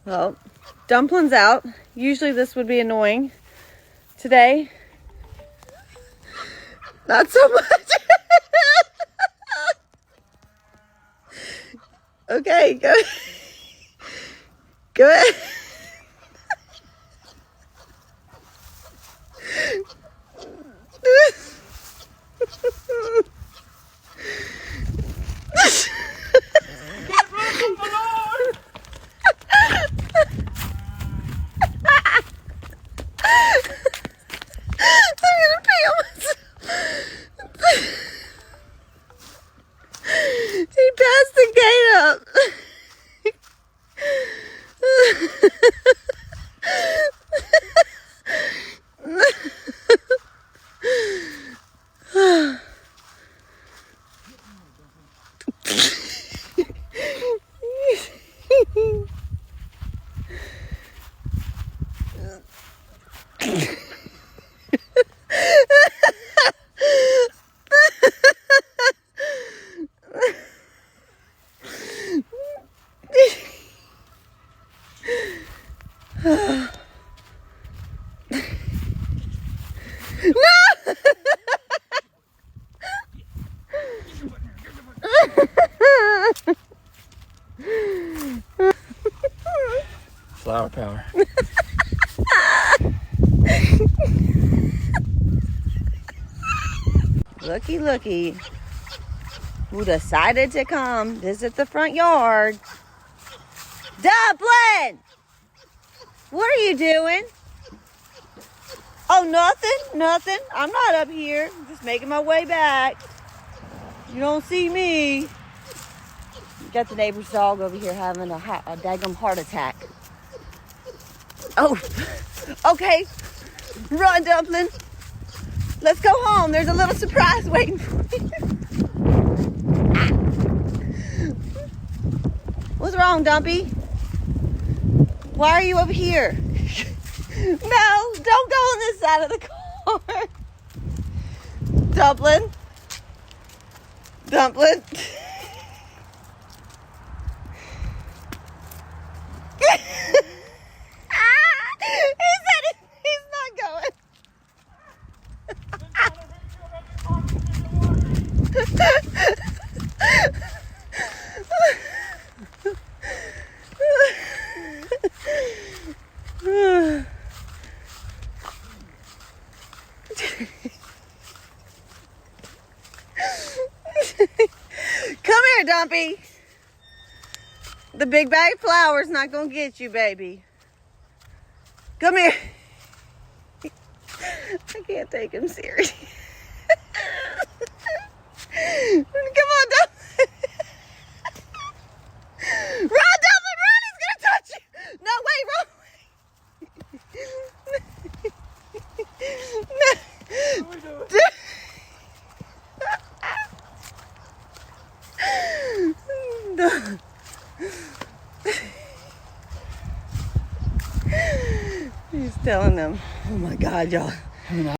Well, Dumpling's out. Usually this would be annoying. Today, not so much. Okay, go. Go ahead. He passed the gate up. Flower power. Looky, looky. Who decided to come visit the front yard? Dumpling! What are you doing? Oh, nothing. I'm not up here. I'm just making my way back. You don't see me. Got the neighbor's dog over here having a daggum heart attack. Oh, okay. Run, Dumpling. Let's go home. There's a little surprise waiting for you. What's wrong, Dumpy? Why are you over here? No, don't go on this side of the car. Dumpling. Dumpling. He said he's not going. Come here, Dumpy. The big bag of flour's not gonna get you, baby. Come here. I can't take him serious. Come on, Dumpling. Run, Dumpling, run! He's gonna touch you. No, wait, run. What are we doing? He's telling them, oh my God, y'all.